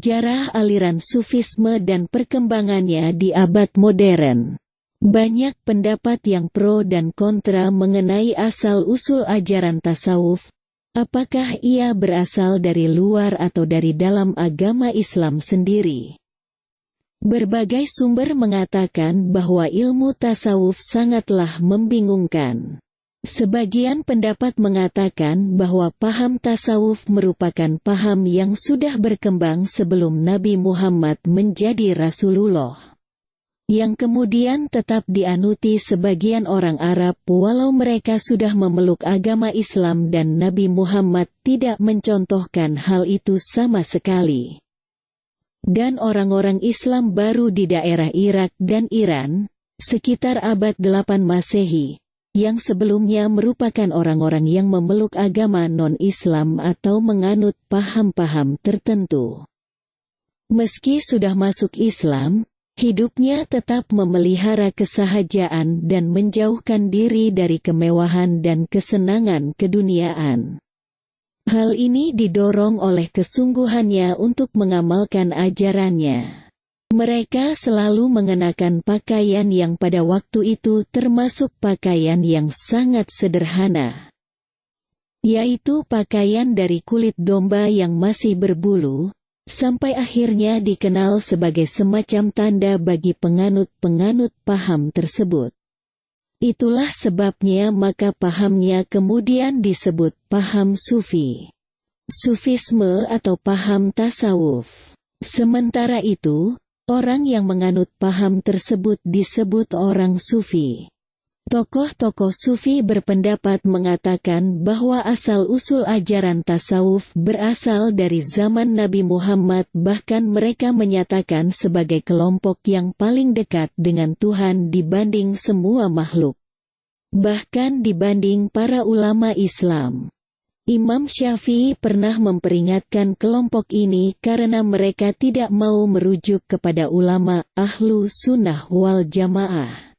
Sejarah aliran Sufisme dan perkembangannya di abad modern. Banyak pendapat yang pro dan kontra mengenai asal-usul ajaran tasawuf. Apakah ia berasal dari luar atau dari dalam agama Islam sendiri? Berbagai sumber mengatakan bahwa ilmu tasawuf sangatlah membingungkan. Sebagian pendapat mengatakan bahwa paham tasawuf merupakan paham yang sudah berkembang sebelum Nabi Muhammad menjadi Rasulullah, yang kemudian tetap dianuti sebagian orang Arab walau mereka sudah memeluk agama Islam dan Nabi Muhammad tidak mencontohkan hal itu sama sekali. Dan orang-orang Islam baru di daerah Irak dan Iran, sekitar abad 8 Masehi, yang sebelumnya merupakan orang-orang yang memeluk agama non-Islam atau menganut paham-paham tertentu. Meski sudah masuk Islam, hidupnya tetap memelihara kesahajaan dan menjauhkan diri dari kemewahan dan kesenangan keduniaan. Hal ini didorong oleh kesungguhannya untuk mengamalkan ajarannya. Mereka selalu mengenakan pakaian yang pada waktu itu termasuk pakaian yang sangat sederhana, yaitu pakaian dari kulit domba yang masih berbulu, sampai akhirnya dikenal sebagai semacam tanda bagi penganut-penganut paham tersebut. Itulah sebabnya maka pahamnya kemudian disebut paham Sufi, Sufisme atau paham tasawuf. Sementara itu, orang yang menganut paham tersebut disebut orang Sufi. Tokoh-tokoh Sufi berpendapat mengatakan bahwa asal-usul ajaran tasawuf berasal dari zaman Nabi Muhammad, bahkan mereka menyatakan sebagai kelompok yang paling dekat dengan Tuhan dibanding semua makhluk, bahkan dibanding para ulama Islam. Imam Syafi'i pernah memperingatkan kelompok ini karena mereka tidak mau merujuk kepada ulama Ahlu Sunnah wal Jamaah.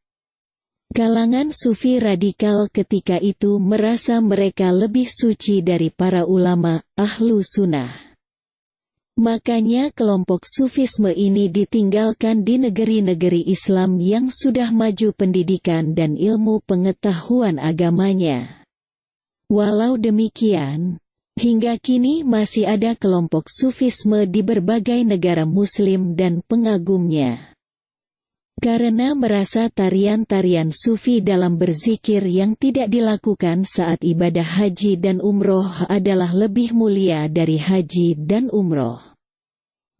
Kalangan Sufi radikal ketika itu merasa mereka lebih suci dari para ulama Ahlu Sunnah. Makanya kelompok Sufisme ini ditinggalkan di negeri-negeri Islam yang sudah maju pendidikan dan ilmu pengetahuan agamanya. Walau demikian, hingga kini masih ada kelompok Sufisme di berbagai negara Muslim dan pengagumnya. Karena merasa tarian-tarian Sufi dalam berzikir yang tidak dilakukan saat ibadah haji dan umroh adalah lebih mulia dari haji dan umroh.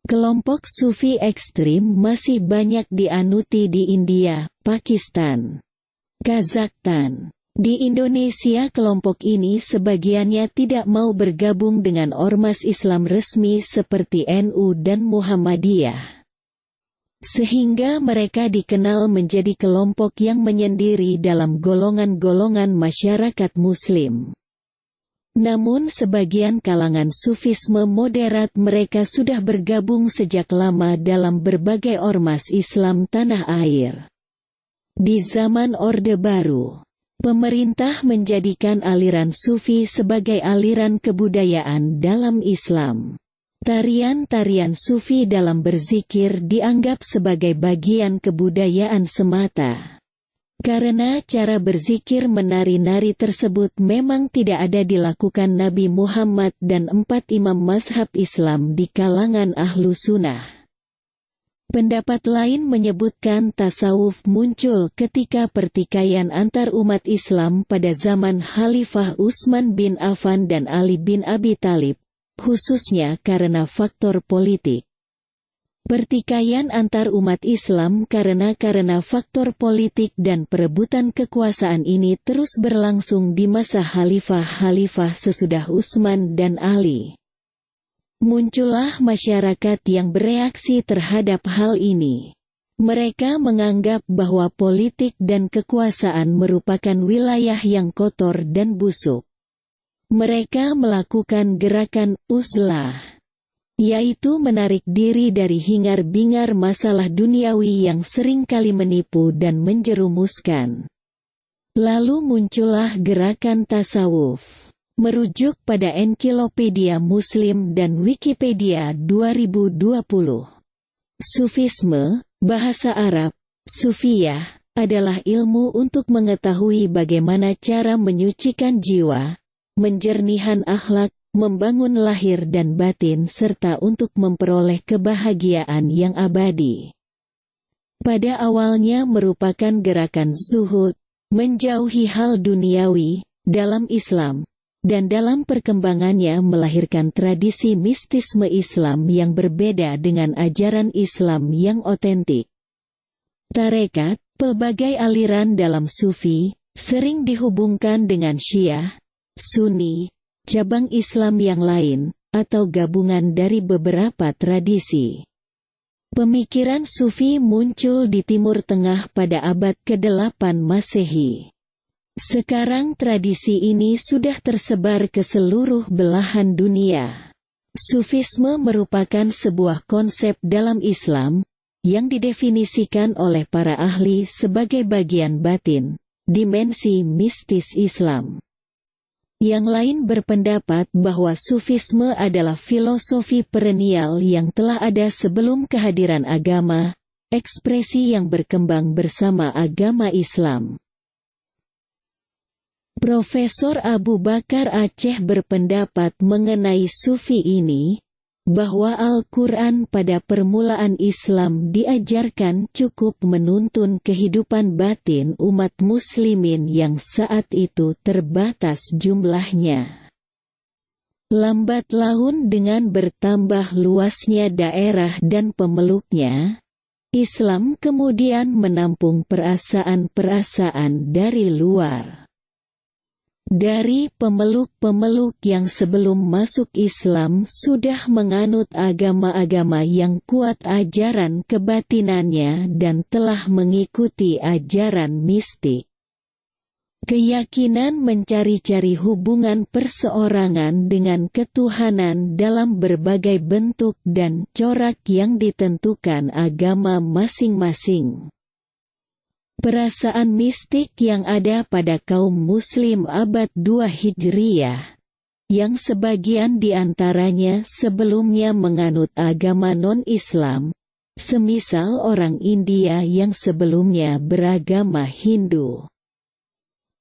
Kelompok Sufi ekstrim masih banyak dianuti di India, Pakistan, Kazakhstan. Di Indonesia kelompok ini sebagiannya tidak mau bergabung dengan ormas Islam resmi seperti NU dan Muhammadiyah, sehingga mereka dikenal menjadi kelompok yang menyendiri dalam golongan-golongan masyarakat Muslim. Namun sebagian kalangan Sufisme moderat mereka sudah bergabung sejak lama dalam berbagai ormas Islam tanah air. Di zaman Orde Baru, pemerintah menjadikan aliran Sufi sebagai aliran kebudayaan dalam Islam. Tarian-tarian Sufi dalam berzikir dianggap sebagai bagian kebudayaan semata. Karena cara berzikir menari-nari tersebut memang tidak ada dilakukan Nabi Muhammad dan 4 imam mazhab Islam di kalangan Ahlu Sunnah. Pendapat lain menyebutkan tasawuf muncul ketika pertikaian antar umat Islam pada zaman Khalifah Utsman bin Affan dan Ali bin Abi Thalib, khususnya karena faktor politik. Pertikaian antar umat Islam karena faktor politik dan perebutan kekuasaan ini terus berlangsung di masa khalifah-khalifah sesudah Utsman dan Ali. Muncullah masyarakat yang bereaksi terhadap hal ini. Mereka menganggap bahwa politik dan kekuasaan merupakan wilayah yang kotor dan busuk. Mereka melakukan gerakan uzlah, yaitu menarik diri dari hingar-bingar masalah duniawi yang seringkali menipu dan menjerumuskan. Lalu muncullah gerakan tasawuf. Merujuk pada Ensiklopedia Muslim dan Wikipedia 2020. Sufisme, bahasa Arab, Sufiyah, adalah ilmu untuk mengetahui bagaimana cara menyucikan jiwa, menjernihkan akhlak, membangun lahir dan batin serta untuk memperoleh kebahagiaan yang abadi. Pada awalnya merupakan gerakan zuhud, menjauhi hal duniawi, dalam Islam, dan dalam perkembangannya melahirkan tradisi mistisme Islam yang berbeda dengan ajaran Islam yang otentik. Tarekat, pelbagai aliran dalam Sufi, sering dihubungkan dengan Syiah, Sunni, cabang Islam yang lain, atau gabungan dari beberapa tradisi. Pemikiran Sufi muncul di Timur Tengah pada abad ke-8 Masehi. Sekarang tradisi ini sudah tersebar ke seluruh belahan dunia. Sufisme merupakan sebuah konsep dalam Islam, yang didefinisikan oleh para ahli sebagai bagian batin, dimensi mistis Islam. Yang lain berpendapat bahwa Sufisme adalah filosofi perennial yang telah ada sebelum kehadiran agama, ekspresi yang berkembang bersama agama Islam. Profesor Abu Bakar Aceh berpendapat mengenai Sufi ini, bahwa Al-Quran pada permulaan Islam diajarkan cukup menuntun kehidupan batin umat muslimin yang saat itu terbatas jumlahnya. Lambat laun dengan bertambah luasnya daerah dan pemeluknya, Islam kemudian menampung perasaan-perasaan dari luar. Dari pemeluk-pemeluk yang sebelum masuk Islam sudah menganut agama-agama yang kuat ajaran kebatinannya dan telah mengikuti ajaran mistik. Keyakinan mencari-cari hubungan perseorangan dengan ketuhanan dalam berbagai bentuk dan corak yang ditentukan agama masing-masing. Perasaan mistik yang ada pada kaum muslim abad 2 Hijriyah, yang sebagian di antaranya sebelumnya menganut agama non-Islam, semisal orang India yang sebelumnya beragama Hindu.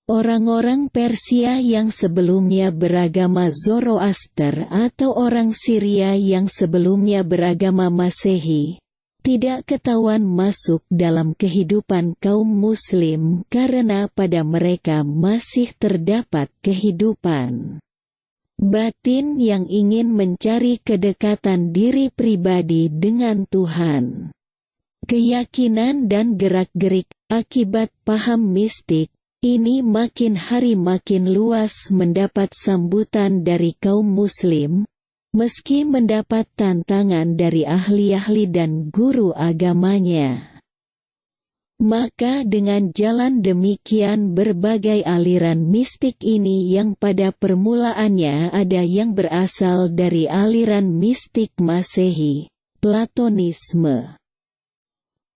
Orang-orang Persia yang sebelumnya beragama Zoroaster atau orang Syria yang sebelumnya beragama Masehi, tidak ketahuan masuk dalam kehidupan kaum muslim karena pada mereka masih terdapat kehidupan batin yang ingin mencari kedekatan diri pribadi dengan Tuhan. Keyakinan dan gerak-gerik akibat paham mistik ini makin hari makin luas mendapat sambutan dari kaum muslim, meski mendapat tantangan dari ahli-ahli dan guru agamanya. Maka dengan jalan demikian berbagai aliran mistik ini yang pada permulaannya ada yang berasal dari aliran mistik Masehi, Platonisme.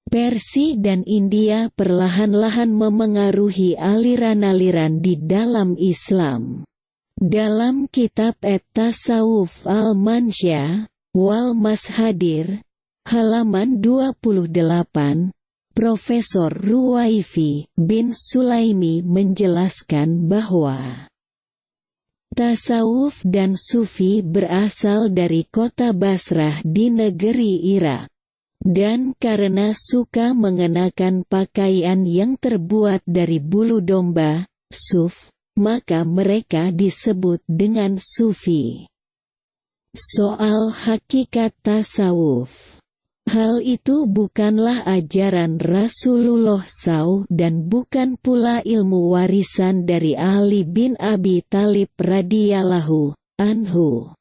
Persia dan India perlahan-lahan memengaruhi aliran-aliran di dalam Islam. Dalam kitab At-Tasawuf Al-Mansyah, Wal Mashadir, halaman 28, Profesor Ruwaifi bin Sulaimi menjelaskan bahwa tasawuf dan sufi berasal dari kota Basrah di negeri Irak. Dan karena suka mengenakan pakaian yang terbuat dari bulu domba, suf, maka mereka disebut dengan sufi. Soal hakikat tasawuf. Hal itu bukanlah ajaran Rasulullah SAW dan bukan pula ilmu warisan dari Ali bin Abi Thalib radhiyallahu anhu.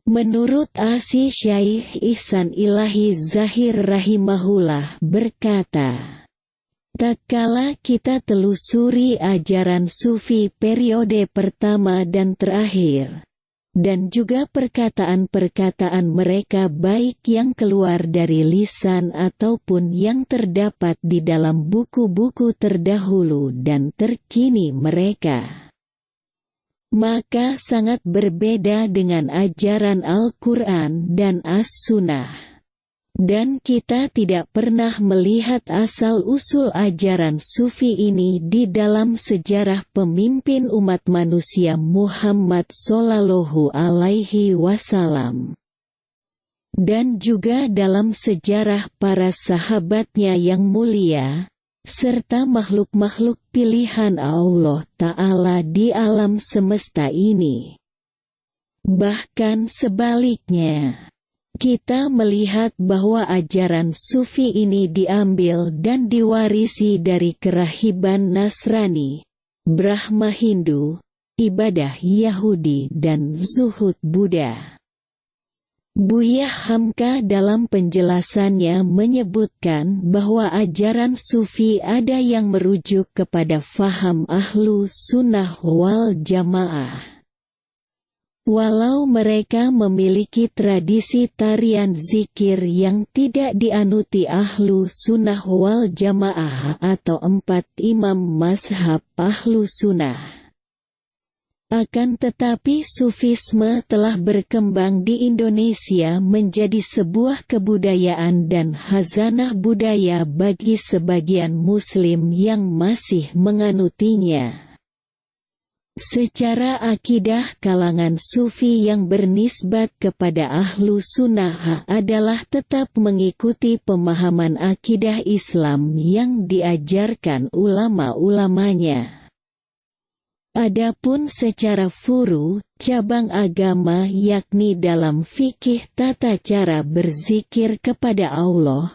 Menurut Asy Syaikh Ihsan Ilahi Zahir rahimahullah berkata, tatkala kita telusuri ajaran sufi periode pertama dan terakhir, dan juga perkataan-perkataan mereka baik yang keluar dari lisan ataupun yang terdapat di dalam buku-buku terdahulu dan terkini mereka, maka sangat berbeda dengan ajaran Al-Quran dan As-Sunnah. Dan kita tidak pernah melihat asal-usul ajaran Sufi ini di dalam sejarah pemimpin umat manusia Muhammad Shallallahu Alaihi Wasallam. Dan juga dalam sejarah para sahabatnya yang mulia, serta makhluk-makhluk pilihan Allah Ta'ala di alam semesta ini. Bahkan sebaliknya, kita melihat bahwa ajaran Sufi ini diambil dan diwarisi dari kerahiban Nasrani, Brahma Hindu, ibadah Yahudi dan zuhud Buddha. Buya Hamka dalam penjelasannya menyebutkan bahwa ajaran Sufi ada yang merujuk kepada faham Ahlu Sunnah wal Jamaah. Walau mereka memiliki tradisi tarian zikir yang tidak dianuti Ahlu Sunnah wal Jamaah atau 4 imam mazhab Ahlu Sunnah. Akan tetapi Sufisme telah berkembang di Indonesia menjadi sebuah kebudayaan dan khazanah budaya bagi sebagian Muslim yang masih menganutinya. Secara akidah, kalangan Sufi yang bernisbat kepada Ahlu Sunnah adalah tetap mengikuti pemahaman akidah Islam yang diajarkan ulama-ulamanya. Adapun secara furu, cabang agama yakni dalam fikih tata cara berzikir kepada Allah,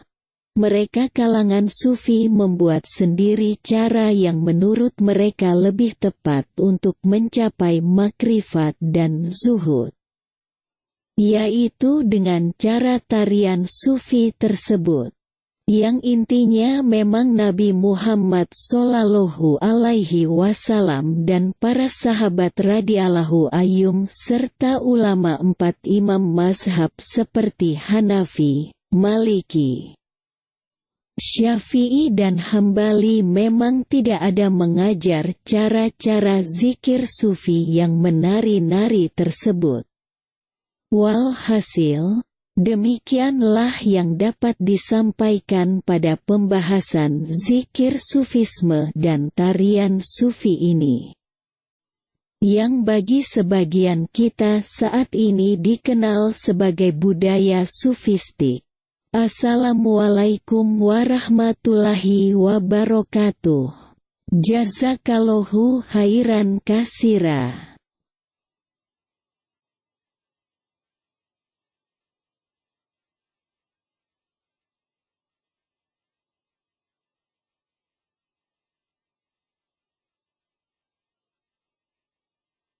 mereka kalangan Sufi membuat sendiri cara yang menurut mereka lebih tepat untuk mencapai makrifat dan zuhud, yaitu dengan cara tarian Sufi tersebut, yang intinya memang Nabi Muhammad Shallallahu Alaihi Wasallam dan para sahabat radhiyallahu anhum serta ulama 4 imam mazhab seperti Hanafi, Maliki, Syafi'i dan Hambali memang tidak ada mengajar cara-cara zikir Sufi yang menari-nari tersebut. Walhasil, demikianlah yang dapat disampaikan pada pembahasan zikir Sufisme dan tarian Sufi ini, yang bagi sebagian kita saat ini dikenal sebagai budaya Sufistik. Assalamualaikum warahmatullahi wabarakatuh. Jazakallahu khairan katsira.